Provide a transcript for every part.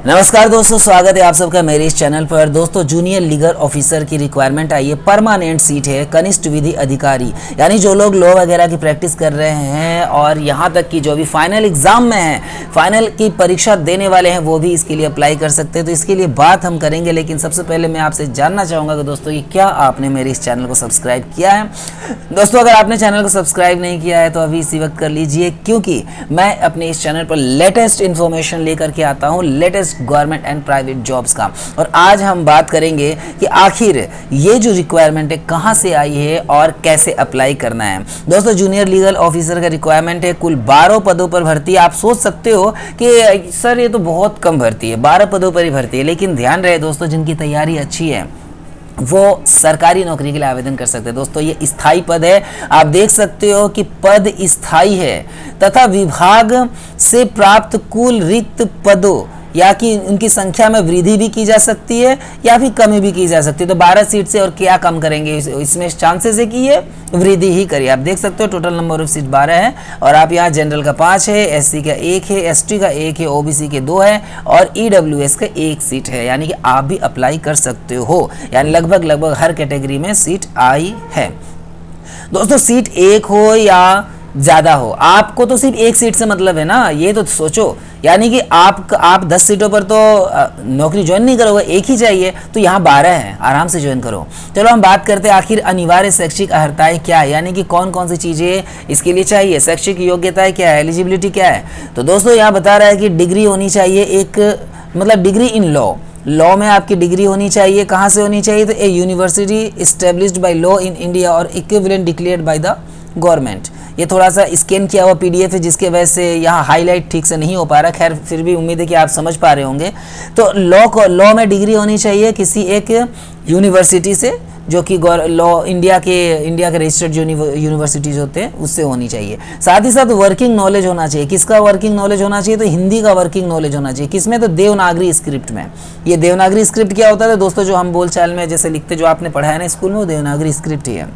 नमस्कार दोस्तों, स्वागत है आप सबका मेरे इस चैनल पर। दोस्तों, जूनियर लीगल ऑफिसर की रिक्वायरमेंट आई है, परमानेंट सीट है, कनिष्ठ विधि अधिकारी, यानी जो लोग लॉ वगैरह की प्रैक्टिस कर रहे हैं और यहाँ तक कि जो भी फाइनल एग्जाम में हैं, फाइनल की परीक्षा देने वाले हैं, वो भी इसके लिए अप्लाई कर सकते हैं। तो इसके लिए बात हम करेंगे, लेकिन सबसे पहले मैं आपसे जानना चाहूँगा कि दोस्तों ये क्या आपने मेरे इस चैनल को सब्सक्राइब किया है। दोस्तों, अगर आपने चैनल को सब्सक्राइब नहीं किया है तो अभी इसी वक्त कर लीजिए, क्योंकि मैं अपने इस चैनल पर लेटेस्ट इन्फॉर्मेशन लेकर के आता हूँ, latest government and private jobs का। और आज हम बात करेंगे कि आखिर ये जो रिक्वायरमेंट है कहां से आई है और कैसे अप्लाई करना है। दोस्तों, जूनियर लीगल ऑफिसर का रिक्वायरमेंट है, कुल 12 पदों पर भर्ती है। आप सोच सकते हो कि सर ये तो बहुत कम भर्ती है, 12 पदों पर ही भर्ती है, लेकिन ध्यान रहे दोस्तों, जिनकी तैयारी अच्छी है वो सरकारी नौकरी के लिए आवेदन कर सकते हैं। दोस्तों, ये स्थायी पद है, आप देख सकते हो कि पद स्थायी है तथा विभाग से प्राप्त कुल रिक्त पदों या कि उनकी संख्या में वृद्धि भी की जा सकती है या फिर कमी भी की जा सकती है। तो 12 सीट से और क्या कम करेंगे, इसमें चांसेस है कि ये वृद्धि ही करिए। आप देख सकते हो टोटल नंबर ऑफ सीट 12 है और आप यहाँ जनरल का 5 है, एससी का 1 है, एसटी का 1 है, ओबीसी के 2 है और ईडब्ल्यूएस का 1 सीट है। यानी कि आप भी अप्लाई कर सकते हो, यानी लगभग हर कैटेगरी में सीट आई है। दोस्तों, सीट 1 हो या ज़्यादा हो, आपको तो सिर्फ 1 सीट से मतलब है ना, ये तो सोचो। यानी कि आप 10 सीटों पर तो नौकरी ज्वाइन नहीं करोगे, 1 ही चाहिए, तो यहाँ 12 है, आराम से ज्वाइन करो। चलो हम बात करते हैं आखिर अनिवार्य शैक्षिक अर्हताएं क्या है, यानी कि कौन कौन सी चीज़ें इसके लिए चाहिए, शैक्षिक योग्यताएं क्या है, एलिजिबिलिटी क्या है। तो दोस्तों, यहाँ बता रहा है कि डिग्री होनी चाहिए, एक मतलब डिग्री इन लॉ में आपकी डिग्री होनी चाहिए। कहाँ से होनी चाहिए, तो a university established by law in India और equivalent declared by the government. ये थोड़ा सा स्कैन किया हुआ पीडीएफ है, जिसके वजह से यहाँ हाईलाइट ठीक से नहीं हो पा रहा। खैर, फिर भी उम्मीद है कि आप समझ पा रहे होंगे। तो लॉ में डिग्री होनी चाहिए किसी एक यूनिवर्सिटी से, जो कि लॉ इंडिया के रजिस्टर्ड यूनिवर्सिटीज होते हैं, उससे होनी चाहिए। साथ ही साथ वर्किंग नॉलेज होना चाहिए। किसका वर्किंग नॉलेज होना चाहिए, तो हिंदी का वर्किंग नॉलेज होना चाहिए। किसमें, तो देवनागरी स्क्रिप्ट में। ये देवनागरी स्क्रिप्ट क्या होता है दोस्तों, जो हम बोलचाल में जैसे लिखते, जो आपने पढ़ा है ना स्कूल में, वो देवनागरी स्क्रिप्ट ही है।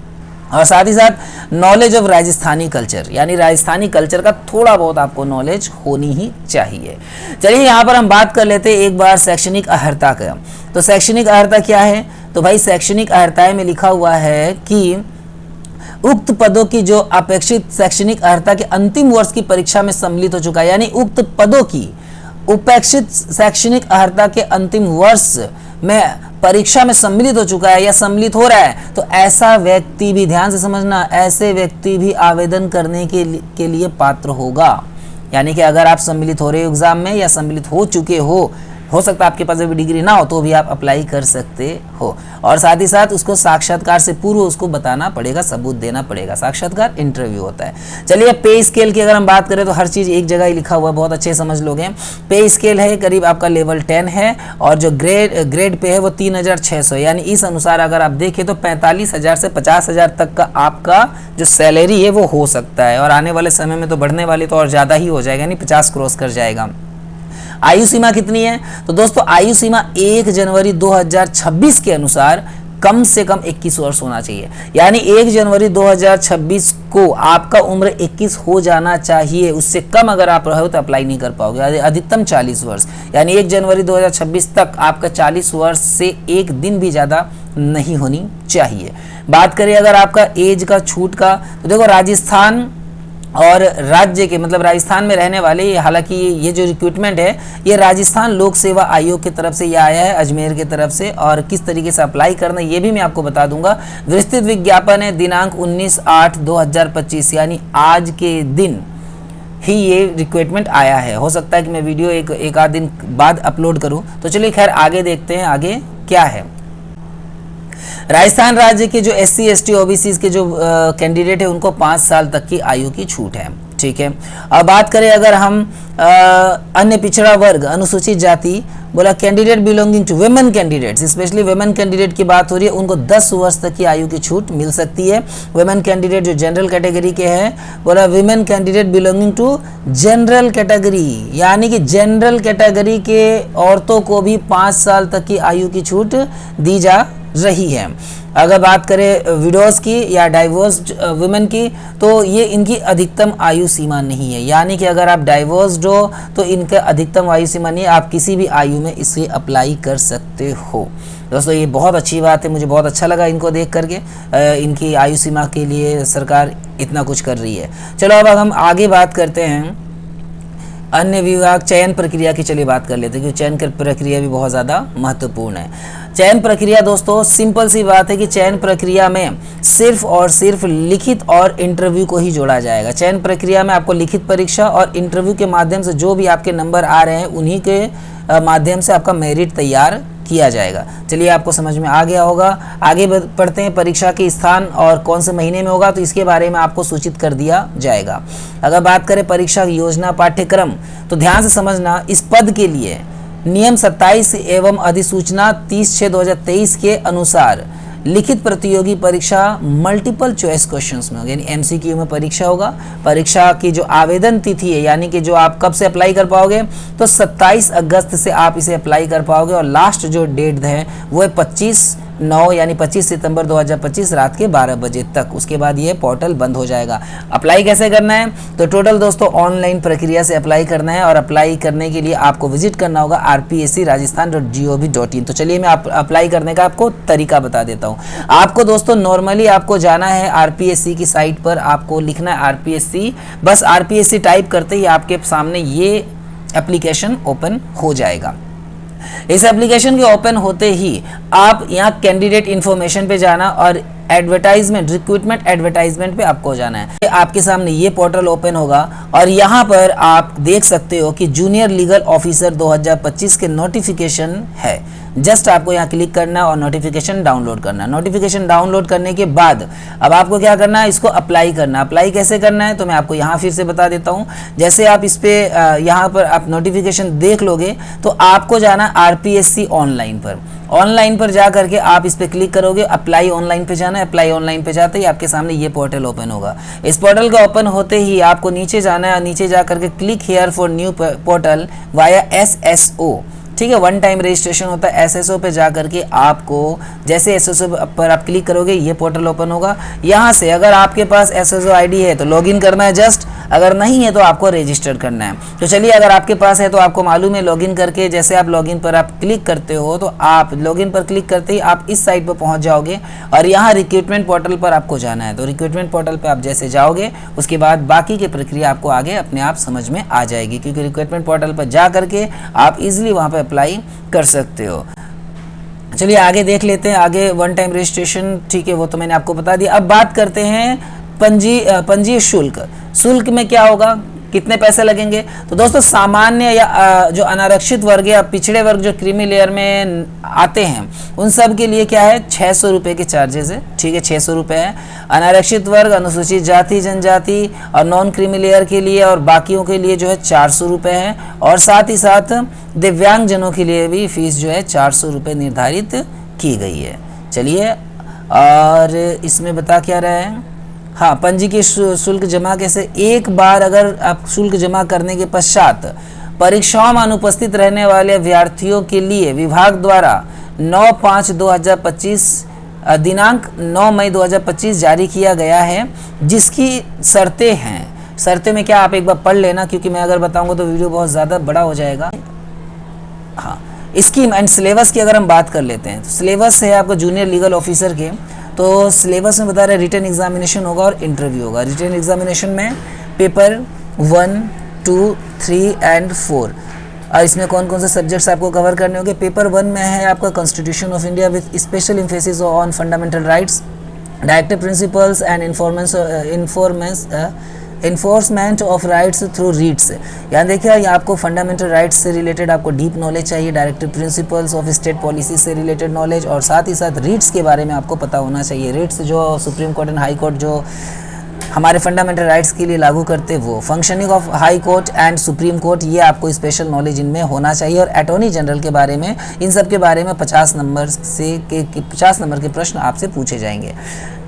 और साथ ही साथ नॉलेज ऑफ राजस्थानी कल्चर, यानी राजस्थानी कल्चर का थोड़ा बहुत आपको नॉलेज होनी ही चाहिए। चलिए यहाँ पर हम बात कर लेते हैं एक बार शैक्षणिक अर्हता का। तो शैक्षणिक अर्हता क्या है, तो भाई शैक्षणिक अर्हता में लिखा हुआ है कि उक्त पदों की जो अपेक्षित शैक्षणिक अर्हता के अंतिम वर्ष की परीक्षा में सम्मिलित हो चुका है, यानी उक्त पदों की उपेक्षित शैक्षणिक अर्हता के अंतिम वर्ष में परीक्षा में सम्मिलित हो चुका है या सम्मिलित हो रहा है, तो ऐसा व्यक्ति भी, ध्यान से समझना, ऐसे व्यक्ति भी आवेदन करने के लिए पात्र होगा। यानी कि अगर आप सम्मिलित हो रहे हो एग्जाम में या सम्मिलित हो चुके हो सकता है आपके पास अभी डिग्री ना हो, तो भी आप अप्लाई कर सकते हो। और साथ ही साथ उसको साक्षात्कार से पूर्व उसको बताना पड़ेगा, सबूत देना पड़ेगा। साक्षात्कार इंटरव्यू होता है। चलिए, पे स्केल की अगर हम बात करें तो हर चीज़ एक जगह ही लिखा हुआ है, बहुत अच्छे समझ लोगे। पे स्केल है करीब आपका लेवल 10 है और जो ग्रेड पे है वो 3600, यानी इस अनुसार अगर आप देखें तो 45,000 से 50,000 तक का आपका जो सैलरी है वो हो सकता है। और आने वाले समय में तो बढ़ने वाली तो और ज़्यादा ही हो जाएगा, यानी 50 क्रॉस कर जाएगा। आयु सीमा कितनी है, तो दोस्तों आयु सीमा 1 जनवरी 2026 के अनुसार कम से कम 21 वर्ष होना चाहिए। यानी 1 जनवरी 2026 को आपका उम्र 21 हो जाना चाहिए। उससे कम अगर आप रहे हो तो अप्लाई नहीं कर पाओगे। अधिकतम 40 वर्ष, यानी 1 जनवरी 2026 तक आपका 40 वर्ष से एक दिन भी ज़्यादा नहीं होनी चाहिए। बात करें अगर आपका एज का छूट का, तो देखो राजस्थान और राज्य के, मतलब राजस्थान में रहने वाले, हालांकि ये जो रिक्रूटमेंट है ये राजस्थान लोक सेवा आयोग की तरफ से ये आया है, अजमेर की तरफ से। और किस तरीके से अप्लाई करना ये भी मैं आपको बता दूंगा। विस्तृत विज्ञापन है दिनांक 19/8/2025, यानी आज के दिन ही ये रिक्रूटमेंट आया है। हो सकता है कि मैं वीडियो एक आध दिन बाद अपलोड करूँ। तो चलिए खैर आगे देखते हैं आगे क्या है। राजस्थान राज्य के जो SC ST OBC के जो कैंडिडेट है उनको 5 साल तक की आयु की छूट है। ठीक है, अब बात करें अगर हम अन्य पिछड़ा वर्ग, अनुसूचित जाति, बोला candidate belonging to women candidates, specially women candidate की बात हो रही है, उनको 10 वर्ष तक की आयु की छूट मिल सकती है। वुमेन कैंडिडेट जो जनरल कैटेगरी के हैं, बोला women candidate belonging to general category, यानी कि जनरल कैटेगरी के औरतों को भी 5 साल तक की आयु की छूट दी जा रही है। अगर बात करें विडोज़ की या डाइवोर्स्ड वुमेन की, तो ये इनकी अधिकतम आयु सीमा नहीं है, यानी कि अगर आप डाइवोर्स्ड हो तो इनका अधिकतम आयु सीमा नहीं है, आप किसी भी आयु में इसे अप्लाई कर सकते हो। दोस्तों ये बहुत अच्छी बात है, मुझे बहुत अच्छा लगा इनको देख करके, इनकी आयु सीमा के लिए सरकार इतना कुछ कर रही है। चलो अब हम आगे बात करते हैं अन्य विभाग चयन प्रक्रिया की। चलिए बात कर लेते हैं, क्योंकि चयन प्रक्रिया भी बहुत ज़्यादा महत्वपूर्ण है। चयन प्रक्रिया दोस्तों सिंपल सी बात है कि चयन प्रक्रिया में सिर्फ और सिर्फ लिखित और इंटरव्यू को ही जोड़ा जाएगा। चयन प्रक्रिया में आपको लिखित परीक्षा और इंटरव्यू के माध्यम से जो भी आपके नंबर आ रहे हैं उन्हीं के माध्यम से आपका मेरिट तैयार किया जाएगा। चलिए आपको समझ में आ गया होगा। आगे पढ़ते हैं, परीक्षा के स्थान और कौन से महीने में होगा, तो इसके बारे में आपको सूचित कर दिया जाएगा। अगर बात करें परीक्षा की योजना पाठ्यक्रम, तो ध्यान से समझना, इस पद के लिए नियम 27 एवं अधिसूचना 30/6/2023 के अनुसार लिखित प्रतियोगी परीक्षा मल्टीपल चॉइस क्वेश्चंस में होगी, यानी एमसीक्यू में परीक्षा होगा। परीक्षा की जो आवेदन तिथि है, यानी कि जो आप कब से अप्लाई कर पाओगे, तो 27 अगस्त से आप इसे अप्लाई कर पाओगे, और लास्ट जो डेट है वो है 25/9 यानी 25 सितंबर 2025 रात के 12 बजे तक। उसके बाद ये पोर्टल बंद हो जाएगा। अप्लाई कैसे करना है, तो टोटल दोस्तों ऑनलाइन प्रक्रिया से अप्लाई करना है, और अप्लाई करने के लिए आपको विजिट करना होगा rpscrajasthan.gov.in। तो चलिए मैं अप्लाई करने का आपको तरीका बता देता हूँ। आपको दोस्तों नॉर्मली आपको जाना है आरपीएससी की साइट पर, आपको लिखना है आरपीएससी, बस आरपीएससी टाइप करते ही आपके सामने ये एप्लीकेशन ओपन हो जाएगा। इस एप्लीकेशन के ओपन होते ही आप यहाँ कैंडिडेट इन्फॉर्मेशन पे जाना और एडवर्टाइजमेंट, रिक्रूटमेंट एडवर्टाइजमेंट पे आपको जाना है। आपके सामने ये पोर्टल ओपन होगा और यहाँ पर आप देख सकते हो कि जूनियर लीगल ऑफिसर 2025 के नोटिफिकेशन है। जस्ट आपको यहाँ क्लिक करना है और नोटिफिकेशन डाउनलोड करना है। नोटिफिकेशन डाउनलोड करने के बाद अब आपको क्या करना है, इसको अप्लाई करना है। अप्लाई कैसे करना है तो मैं आपको यहाँ फिर से बता देता हूँ। जैसे आप इस पे यहाँ पर आप नोटिफिकेशन देख लोगे तो आपको जाना आरपीएससी ऑनलाइन पर। ऑनलाइन पर जा करके आप इस पे क्लिक करोगे, अप्लाई ऑनलाइन पे जाना है। अप्लाई ऑनलाइन पे जाते ही आपके सामने ये पोर्टल ओपन होगा। इस पोर्टल का ओपन होते ही आपको नीचे जाना है और नीचे जा करके click here for new portal via SSO, ठीक है, वन टाइम रजिस्ट्रेशन होता है। एसएसओ पे जा करके आपको जैसे एसएसओ पर आप क्लिक करोगे ये पोर्टल ओपन होगा। यहाँ से अगर आपके पास एसएसओ आईडी है तो लॉगिन करना है जस्ट, अगर नहीं है तो आपको रजिस्टर करना है। तो चलिए अगर आपके पास है तो आपको मालूम है लॉगिन करके जैसे आप लॉगिन पर आप क्लिक करते हो तो आप लॉगिन पर क्लिक करते ही आप इस साइट पर पहुंच जाओगे और यहाँ रिक्रूटमेंट पोर्टल पर आपको जाना है। तो रिक्रूटमेंट पोर्टल पर आप जैसे जाओगे उसके बाद बाकी की प्रक्रिया आपको आगे अपने आप समझ में आ जाएगी, क्योंकि रिक्रूटमेंट पोर्टल पर जा करके आप इजिली वहाँ पर अप्लाई कर सकते हो। चलिए आगे देख लेते हैं। आगे वन टाइम रजिस्ट्रेशन, ठीक है, वो तो मैंने आपको बता दिया। अब बात करते हैं पंजीय शुल्क में क्या होगा, कितने पैसे लगेंगे। तो दोस्तों सामान्य या जो अनारक्षित वर्ग या पिछड़े वर्ग जो क्रीमी लेयर में आते हैं उन सब के लिए क्या है 600 रुपये के चार्जेस है, ठीक है, 600 रुपये है। अनारक्षित वर्ग, अनुसूचित जाति जनजाति और नॉन क्रीमी लेयर के लिए और बाकियों के लिए जो है 400 रुपये है, और साथ ही साथ दिव्यांग जनों के लिए भी फीस जो है 400 रुपये निर्धारित की गई है। चलिए और इसमें बता क्या रहा है, हाँ, पंजी की शुल्क जमा कैसे, एक बार अगर आप शुल्क जमा करने के पश्चात परीक्षाओं में अनुपस्थित रहने वाले अभ्यर्थियों के लिए विभाग द्वारा 9/5/2025 दिनांक 9 मई 2025 जारी किया गया है, जिसकी शर्तें हैं। शर्तें में क्या आप एक बार पढ़ लेना, क्योंकि मैं अगर बताऊंगा तो वीडियो बहुत ज़्यादा बड़ा हो जाएगा। हाँ, स्कीम एंड सिलेबस की अगर हम बात कर लेते हैं तो सिलेबस है आपको जूनियर लीगल ऑफिसर के, तो सिलेबस में बता रहे रिटन एग्जामिनेशन होगा और इंटरव्यू होगा। रिटन एग्जामिनेशन में पेपर 1, 2, 3 एंड 4, और इसमें कौन कौन से सब्जेक्ट्स आपको कवर करने होंगे। पेपर 1 में है आपका constitution of India with special emphasis on fundamental rights, directive principles and enforcement of rights through रीट्स। यहाँ देखिए यहाँ आपको फंडामेंटल राइट्स से रिलेटेड आपको डीप नॉलेज चाहिए, directive principles of state policy से रिलेटेड नॉलेज, और साथ ही साथ रीट्स के बारे में आपको पता होना चाहिए। रीट्स जो supreme court and high court जो हमारे फंडामेंटल राइट्स के लिए लागू करते हैं, वो functioning of high court and supreme court, ये आपको स्पेशल नॉलेज इनमें होना चाहिए। और अटॉर्नी जनरल के बारे में, इन सब के बारे में 50 नंबर के प्रश्न आपसे पूछे जाएंगे।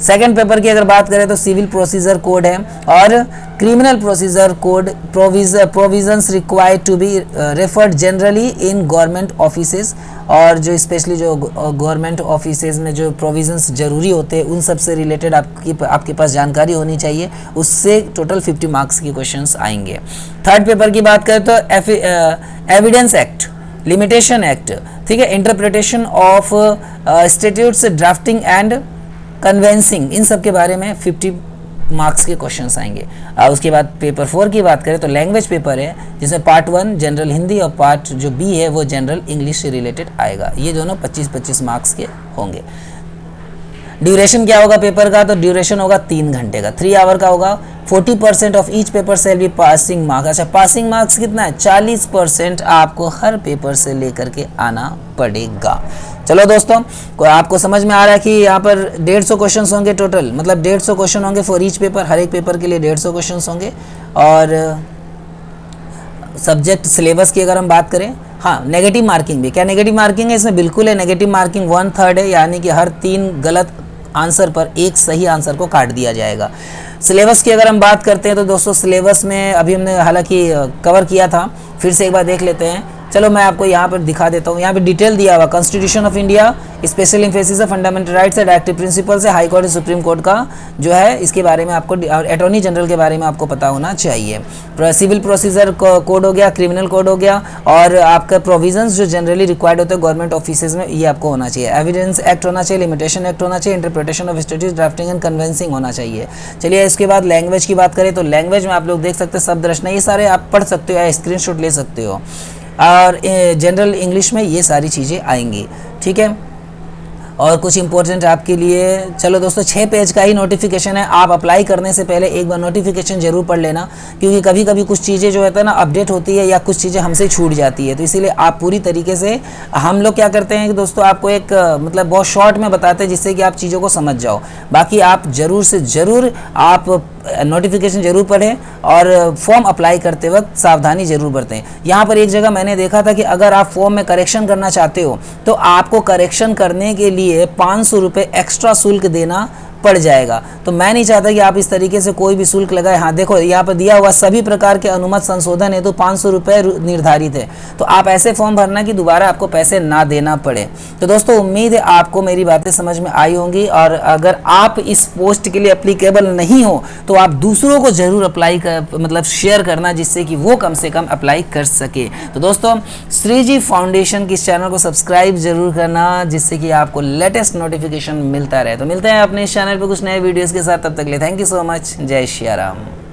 सेकंड पेपर की अगर बात करें तो सिविल प्रोसीजर कोड है और criminal procedure code provisions required to be referred generally in government offices, और जो स्पेशली जो गवर्नमेंट ऑफिसेज में जो प्रोविजंस जरूरी होते हैं उन सब से रिलेटेड आपके पास जानकारी होनी चाहिए। उससे टोटल 50 मार्क्स के क्वेश्चंस आएंगे। थर्ड पेपर की बात करें तो एविडेंस एक्ट, लिमिटेशन एक्ट, ठीक है, interpretation of statutes, drafting and conveyancing, इन सब के बारे में 50 मार्क्स के क्वेश्चंस आएंगे। उसके बाद पेपर 4 की बात करें तो लैंग्वेज पेपर है, जिसमें पार्ट 1 जनरल हिंदी और पार्ट जो बी है वो जनरल इंग्लिश से रिलेटेड आएगा। ये दोनों 25-25 मार्क्स के होंगे। ड्यूरेशन क्या होगा पेपर का, तो ड्यूरेशन होगा 3 घंटे का, 3 आवर का होगा। 40% ऑफ ईच पेपर से बी पासिंग मार्क्स। अच्छा, पासिंग मार्क्स कितना है, 40% आपको हर पेपर से लेकर के आना पड़ेगा। चलो दोस्तों, आपको समझ में आ रहा है कि यहाँ पर 150 क्वेश्चन होंगे टोटल, मतलब 150 क्वेश्चन होंगे फॉर ईच पेपर, हर एक पेपर के लिए 150 क्वेश्चन होंगे। और सब्जेक्ट सिलेबस की अगर हम बात करें, हाँ, नेगेटिव मार्किंग भी, क्या नेगेटिव मार्किंग है इसमें, बिल्कुल है, नेगेटिव मार्किंग 1/3 है, यानी कि हर 3 गलत आंसर पर एक सही आंसर को काट दिया जाएगा। सिलेबस की अगर हम बात करते हैं तो दोस्तों सिलेबस में अभी हमने हालांकि कवर किया था, फिर से एक बार देख लेते हैं। चलो मैं आपको यहाँ पर दिखा देता हूँ। यहाँ पे डिटेल दिया हुआ, constitution of India, special emphasis है फंडामेंटल राइट्स है, डायरेक्टिव प्रिंसिपल्स है, हाई कोर्ट सुप्रीम कोर्ट का जो है इसके बारे में आपको, अटॉर्नी जनरल के बारे में आपको पता होना चाहिए। सिविल प्रोसीजर कोड हो गया, क्रिमिनल कोड हो गया, और आपका प्रोविजंस जो जनरली रिक्वायर्ड होते हैं गवर्नमेंट ऑफिसेज में, ये आपको होना चाहिए। एविडेंस एक्ट होना चाहिए, लिमिटेशन एक्ट होना चाहिए, interpretation of statutes, drafting and convincing होना चाहिए। चलिए इसके बाद लैंग्वेज की बात करें तो लैंग्वेज में आप लोग देख सकते हैं शब्द रचना, ये सारे आप पढ़ सकते हो या स्क्रीनशॉट ले सकते हो, और जनरल इंग्लिश में ये सारी चीज़ें आएंगी, ठीक है। और कुछ इंपॉर्टेंट आपके लिए, चलो दोस्तों 6 पेज का ही नोटिफिकेशन है, आप अप्लाई करने से पहले एक बार नोटिफिकेशन जरूर पढ़ लेना, क्योंकि कभी कभी कुछ चीज़ें जो होता है ना अपडेट होती है या कुछ चीज़ें हमसे छूट जाती है, तो इसीलिए आप पूरी तरीके से, हम लोग क्या करते हैं कि दोस्तों आपको एक मतलब बहुत शॉर्ट में बताते हैं जिससे कि आप चीज़ों को समझ जाओ। बाकी आप ज़रूर से ज़रूर आप नोटिफिकेशन जरूर पढ़ें और फॉर्म अप्लाई करते वक्त सावधानी जरूर बरतें। यहाँ पर एक जगह मैंने देखा था कि अगर आप फॉर्म में करेक्शन करना चाहते हो तो आपको करेक्शन करने के लिए 500 रुपये एक्स्ट्रा शुल्क देना पड़ जाएगा। तो मैं नहीं चाहता कि आप इस तरीके से कोई भी शुल्क लगाए। हाँ देखो यहाँ पर दिया हुआ सभी प्रकार के अनुमत संशोधन है तो 500 रुपये निर्धारित है, तो आप ऐसे फॉर्म भरना कि दोबारा आपको पैसे ना देना पड़े। तो दोस्तों उम्मीद है आपको मेरी बातें समझ में आई होंगी, और अगर आप इस पोस्ट के लिए अप्लीकेबल नहीं हो तो आप दूसरों को जरूर अप्लाई कर, मतलब शेयर करना, जिससे कि वो कम से कम अप्लाई कर सके। तो दोस्तों श्रीजी फाउंडेशन की इस चैनल को सब्सक्राइब जरूर करना, जिससे कि आपको लेटेस्ट नोटिफिकेशन मिलता रहे। तो मिलते हैं अपने इस चैनल पे कुछ नए वीडियोस के साथ, तब तक के लिए थैंक यू सो मच। जय श्री राम।